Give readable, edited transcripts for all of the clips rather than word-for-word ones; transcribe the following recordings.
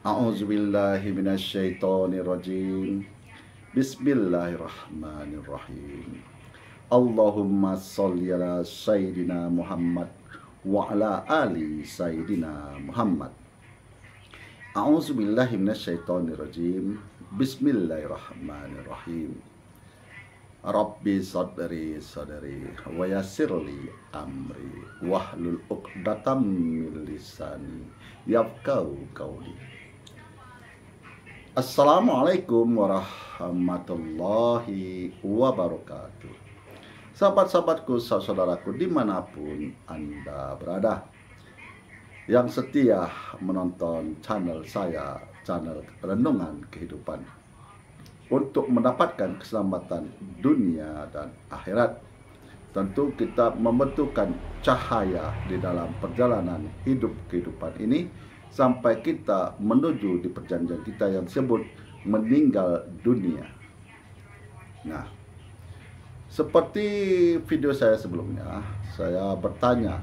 A'udzubillahi minasyaitonirrajim. Bismillahirrahmanirrahim. Allahumma sholli ala Sayyidina Muhammad wa ala ali Sayyidina Muhammad. A'udzubillahi minasyaitonirrajim. Bismillahirrahmanirrahim. Rabbi sadri wa yassirli amri wahlul 'uqdatam min lisani yafqahu qawli. Assalamualaikum warahmatullahi wabarakatuh. Sahabat-sahabatku, saudaraku dimanapun Anda berada, yang setia menonton channel saya, channel Renungan Kehidupan, untuk mendapatkan keselamatan dunia dan akhirat. Tentu kita membutuhkan cahaya di dalam perjalanan hidup kehidupan ini sampai kita menuju di perjanjian kita yang disebut meninggal dunia. Nah, seperti video saya sebelumnya, saya bertanya,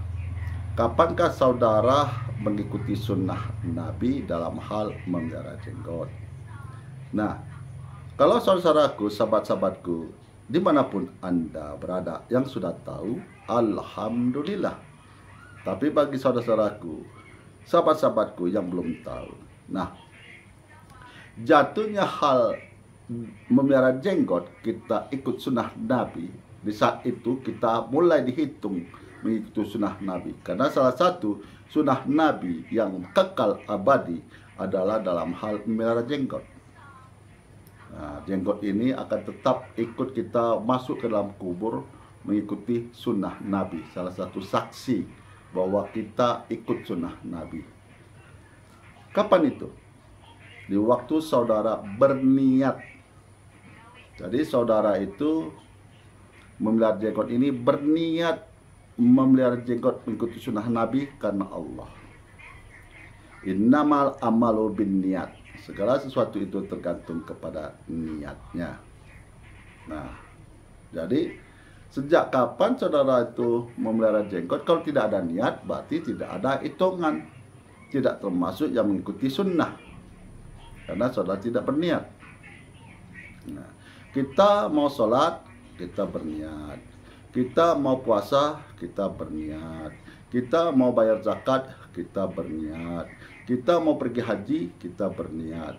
kapankah saudara mengikuti sunnah Nabi dalam hal memelihara jenggot? Nah, kalau saudaraku, sahabat-sahabatku, dimanapun Anda berada yang sudah tahu, alhamdulillah. Tapi bagi saudara-saudaraku, sahabat-sahabatku yang belum tahu, nah, jatuhnya hal memelihara jenggot, kita ikut sunnah Nabi. Di saat itu kita mulai dihitung mengikuti sunnah Nabi, karena salah satu sunnah Nabi yang kekal abadi adalah dalam hal memelihara jenggot. Nah, jenggot ini akan tetap ikut kita masuk ke dalam kubur mengikuti sunnah Nabi. Salah satu saksi bahwa kita ikut sunnah Nabi. Kapan itu? Di waktu saudara berniat. Jadi saudara itu memelihara jenggot ini berniat memelihara jenggot mengikuti sunnah Nabi karena Allah. Innamal amalu binniat. Segala sesuatu itu tergantung kepada niatnya. Nah, jadi sejak kapan saudara itu memelihara jenggot? Kalau tidak ada niat, berarti tidak ada hitungan, tidak termasuk yang mengikuti sunnah, karena saudara tidak berniat. Nah, kita mau sholat, kita berniat. Kita mau puasa, kita berniat. Kita mau bayar zakat, kita berniat. Kita mau pergi haji, kita berniat.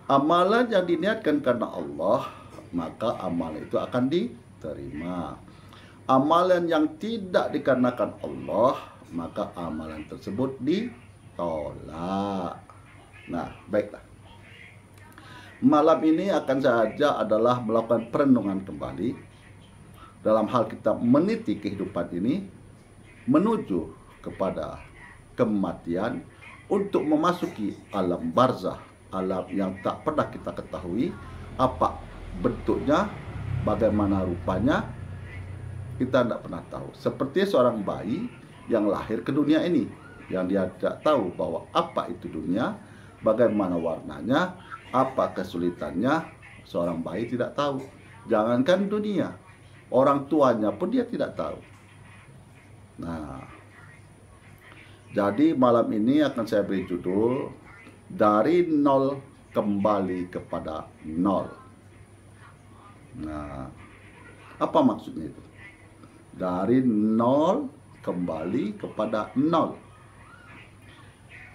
Amalan yang diniatkan karena Allah, maka amalan itu akan diterima. Amalan yang tidak dikarenakan Allah, maka amalan tersebut ditolak. Nah, baiklah. Malam ini akan saja adalah melakukan perenungan kembali dalam hal kita meniti kehidupan ini menuju kepada kematian, untuk memasuki alam barzah, alam yang tak pernah kita ketahui apa bentuknya, bagaimana rupanya, kita tidak pernah tahu. Seperti seorang bayi yang lahir ke dunia ini, yang dia tidak tahu bahwa apa itu dunia, bagaimana warnanya, apa kesulitannya, seorang bayi tidak tahu. Jangankan dunia, orang tuanya pun dia tidak tahu. Nah, jadi malam ini akan saya beri judul Dari Nol Kembali Kepada Nol. Nah, apa maksudnya itu? Dari nol kembali kepada nol.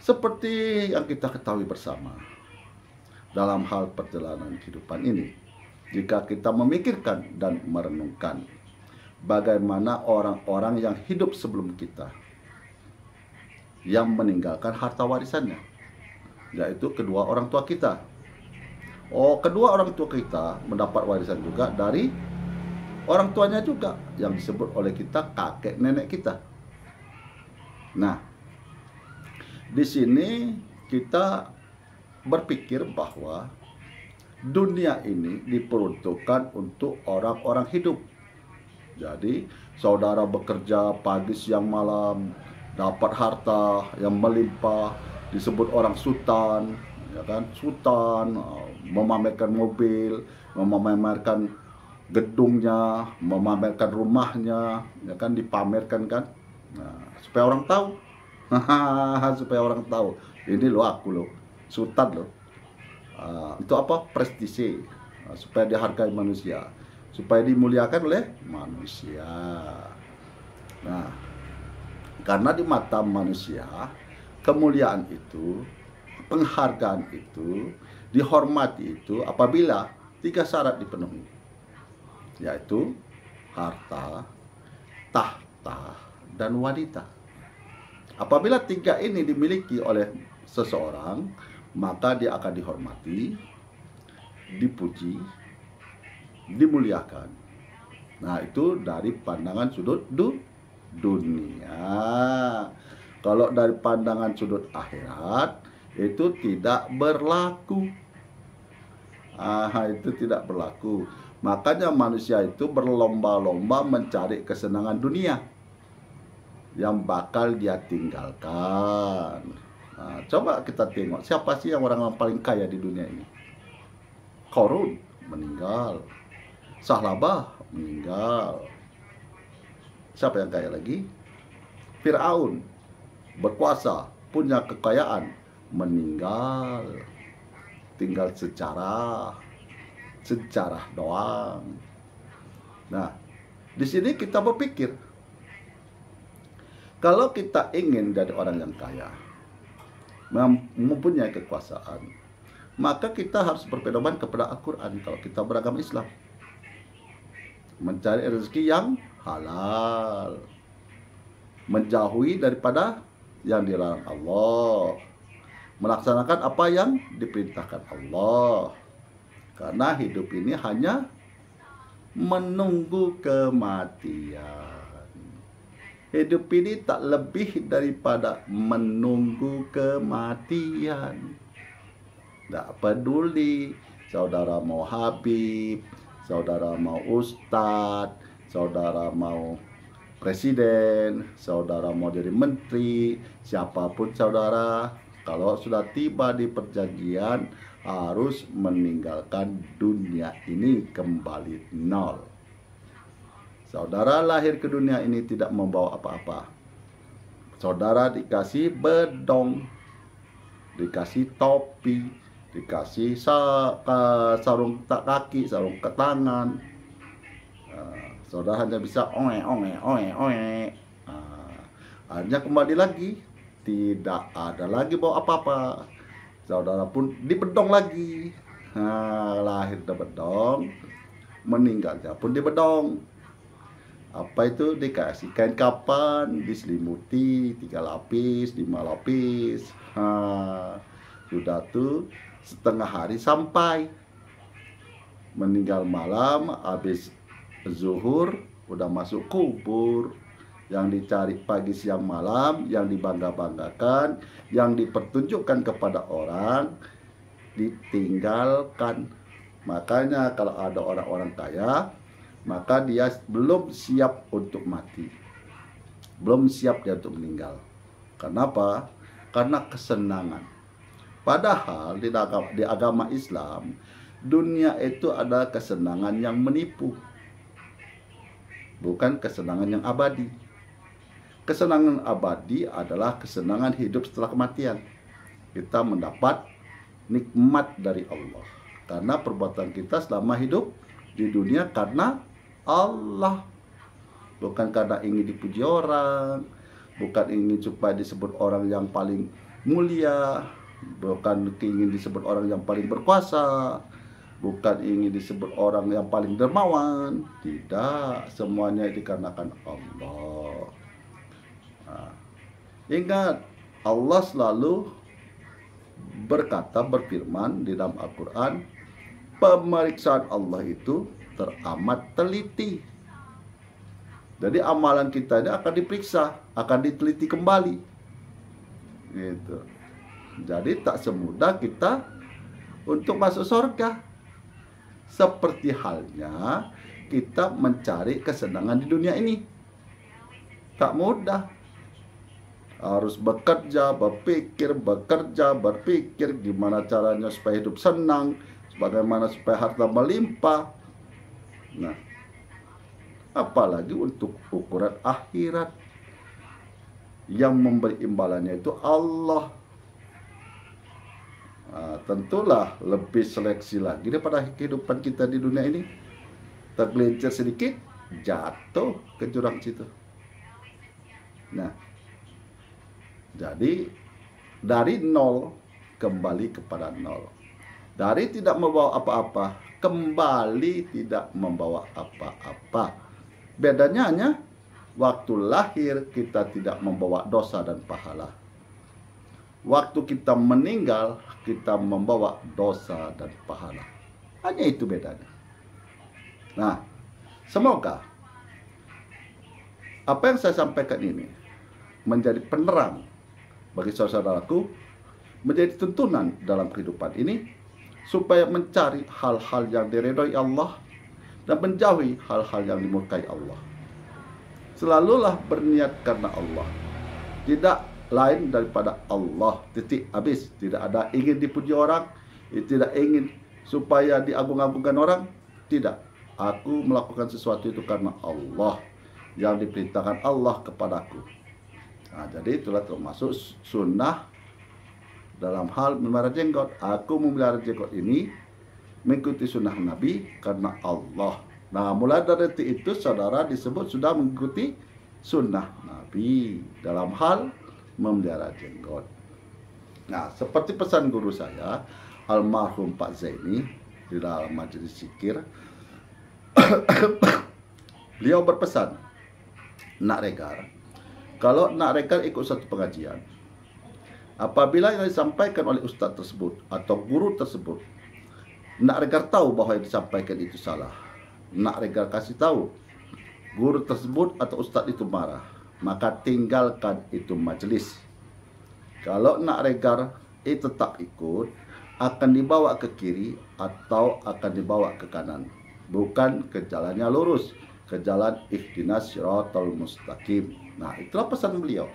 Seperti yang kita ketahui bersama, dalam hal perjalanan kehidupan ini, jika kita memikirkan dan merenungkan bagaimana orang-orang yang hidup sebelum kita, yang meninggalkan harta warisannya, yaitu kedua orang tua kita. Kedua orang tua kita mendapat warisan juga dari orang tuanya juga, yang disebut oleh kita kakek nenek kita. Nah, di sini kita berpikir bahwa dunia ini diperuntukkan untuk orang-orang hidup. Jadi, saudara bekerja pagi, siang, malam, dapat harta yang melimpah, disebut orang sultan, ya kan? Sultan memamerkan mobil, memamerkan gedungnya, memamerkan rumahnya, ya kan, dipamerkan kan? Nah, supaya orang tahu. Supaya orang tahu, ini lo aku lo. sultan loh. Itu apa? Prestise. Supaya dihargai manusia, supaya dimuliakan oleh manusia. Nah, karena di mata manusia, kemuliaan itu, penghargaan itu, dihormati itu apabila 3 syarat dipenuhi, yaitu harta, tahta, dan wanita. Apabila 3 ini dimiliki oleh seseorang, maka dia akan dihormati, dipuji, dimuliakan. Nah, itu dari pandangan sudut dunia. Kalau dari pandangan sudut akhirat, itu tidak berlaku. Itu tidak berlaku. Makanya manusia itu berlomba-lomba mencari kesenangan dunia yang bakal dia tinggalkan. Nah, coba kita tengok siapa sih yang orang paling kaya di dunia ini. Qarun meninggal, Sahlabah meninggal. Siapa yang kaya lagi? Fir'aun, berkuasa, punya kekayaan, meninggal. Tinggal sejarah doang. Nah, di sini kita berpikir, kalau kita ingin jadi orang yang kaya, mempunyai kekuasaan, maka kita harus berpedoman kepada Al-Quran kalau kita beragama Islam. Mencari rezeki yang halal, menjauhi daripada yang dilarang Allah, melaksanakan apa yang diperintahkan Allah. Karena hidup ini hanya menunggu kematian. Hidup ini tak lebih daripada menunggu kematian. Tak peduli saudara mau Habib, saudara mau Ustadz, saudara mau presiden, saudara mau jadi menteri, siapapun saudara, kalau sudah tiba di perjanjian harus meninggalkan dunia ini kembali nol. Saudara lahir ke dunia ini tidak membawa apa-apa. Saudara dikasih bedong, dikasih topi, dikasih sarung kaki, sarung ke tangan. Saudara hanya bisa oe. Hanya kembali lagi, tidak ada lagi bawa apa-apa. Saudara pun dibedong lagi. Lahir di bedong, meninggalnya pun di bedong. Apa itu? Dikasih kain kapan, diselimuti 3 lapis, 5 lapis. Sudah tuh setengah hari sampai. Meninggal malam, habis zuhur, udah masuk kubur. Yang dicari pagi siang malam, yang dibangga-banggakan, yang dipertunjukkan kepada orang, ditinggalkan. Makanya kalau ada orang-orang kaya, maka dia belum siap untuk mati, belum siap dia untuk meninggal. Kenapa? Karena kesenangan. Padahal di agama Islam, dunia itu adalah kesenangan yang menipu, bukan kesenangan yang abadi. Kesenangan abadi adalah kesenangan hidup setelah kematian. Kita mendapat nikmat dari Allah karena perbuatan kita selama hidup di dunia karena Allah, bukan karena ingin dipuji orang, bukan ingin supaya disebut orang yang paling mulia, bukan ingin disebut orang yang paling berkuasa, bukan ingin disebut orang yang paling dermawan. Tidak, semuanya dikarenakan Allah. Ingat, Allah selalu berfirman di dalam Al-Quran, pemeriksaan Allah itu teramat teliti. Jadi amalan kita ini akan diperiksa, akan diteliti kembali. Gitu. Jadi tak semudah kita untuk masuk surga. Seperti halnya kita mencari kesenangan di dunia ini. Tak mudah. Harus bekerja, berpikir gimana caranya supaya hidup senang, bagaimana supaya harta melimpah. Nah, apalagi untuk ukuran akhirat yang memberi imbalannya itu Allah. tentulah lebih seleksi lagi daripada kehidupan kita di dunia ini. Tergelincir sedikit, jatuh ke jurang situ. Nah, jadi dari nol kembali kepada nol. Dari tidak membawa apa-apa, kembali tidak membawa apa-apa. Bedanya hanya waktu lahir kita tidak membawa dosa dan pahala. Waktu kita meninggal, kita membawa dosa dan pahala. Hanya itu bedanya. Nah, semoga apa yang saya sampaikan ini menjadi penerang bagi saudaraku, menjadi tuntunan dalam kehidupan ini, supaya mencari hal-hal yang diridhoi Allah dan menjauhi hal-hal yang dimurkai Allah. Selalulah berniat karena Allah, tidak lain daripada Allah, titik habis. Tidak ada ingin dipuji orang, tidak ingin supaya diagung-agungkan orang, tidak. Aku melakukan sesuatu itu karena Allah, yang diperintahkan Allah kepadaku. Nah, jadi itulah termasuk sunnah dalam hal memelihara jenggot. Aku memelihara jenggot ini mengikuti sunnah Nabi karena Allah. Nah, mulai dari detik itu saudara disebut sudah mengikuti sunnah Nabi dalam hal memelihara jenggot. Nah, seperti pesan guru saya, almarhum Pak Zaini, di dalam majelis zikir, beliau berpesan, Nak Regar, kalau Nak Regar ikut satu pengajian, apabila yang disampaikan oleh ustadz tersebut atau guru tersebut, Nak Regar tahu bahwa yang disampaikan itu salah, Nak Regar kasih tahu guru tersebut atau ustadz itu marah, maka tinggalkan itu majelis. Kalau Nak Regar tetap ikut, akan dibawa ke kiri atau akan dibawa ke kanan, bukan ke jalannya lurus, ke jalan ihdinas siratal mustaqim. Nah, itulah pesan beliau.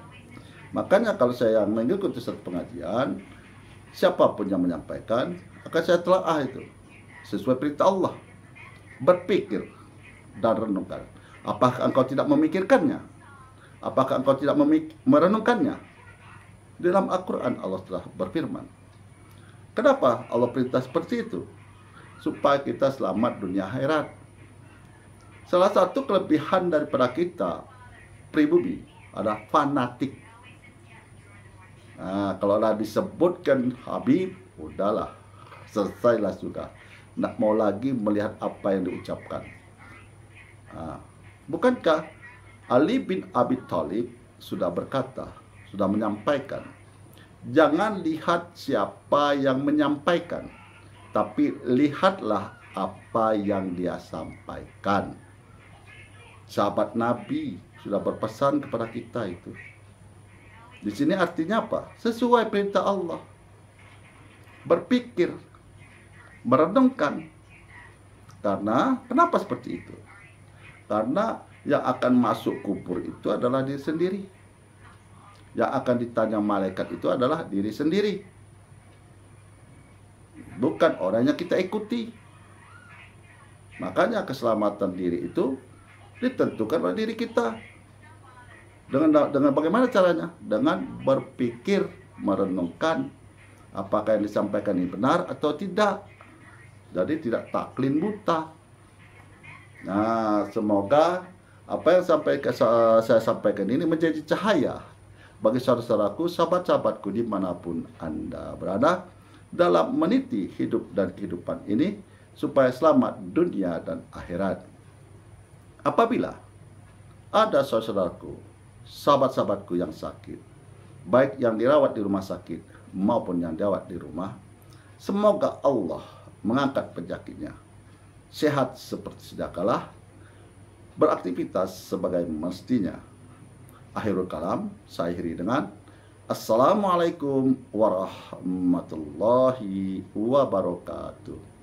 Makanya kalau saya mengikuti satu pengajian, siapapun yang menyampaikan, akan saya telaah itu sesuai perintah Allah. Berpikir dan renungkan. Apakah engkau tidak memikirkannya? Apakah engkau tidak merenungkannya? Dalam Al-Quran Allah telah berfirman. Kenapa Allah perintah seperti itu? Supaya kita selamat dunia akhirat. Salah satu kelebihan daripada kita pribumi adalah fanatik. Nah, kalau Nabi sebutkan Habib, udahlah, selesailah sudah. Nak mau lagi melihat apa yang diucapkan. Nah, bukankah Ali bin Abi Thalib sudah berkata, sudah menyampaikan, jangan lihat siapa yang menyampaikan, tapi lihatlah apa yang dia sampaikan. Sahabat Nabi sudah berpesan kepada kita itu. Di sini artinya apa? Sesuai perintah Allah. Berpikir, merenungkan. Karena kenapa seperti itu? Karena yang akan masuk kubur itu adalah diri sendiri. Yang akan ditanya malaikat itu adalah diri sendiri. Bukan orang yang kita ikuti. Makanya keselamatan diri itu ditentukan oleh diri kita. Dengan bagaimana caranya? Dengan berpikir, merenungkan apakah yang disampaikan ini benar atau tidak. Jadi tidak taklid buta. Nah, semoga apa yang saya sampaikan ini menjadi cahaya bagi saudara-saudaraku, sahabat-sahabatku dimanapun Anda berada, dalam meniti hidup dan kehidupan ini, supaya selamat dunia dan akhirat. Apabila ada saudara-saudaraku, sahabat-sahabatku yang sakit, baik yang dirawat di rumah sakit maupun yang dirawat di rumah, semoga Allah mengangkat penyakitnya, sehat seperti sedia kala, beraktivitas sebagai mestinya. Akhirul kalam, saya akhiri dengan Assalamualaikum warahmatullahi wabarakatuh.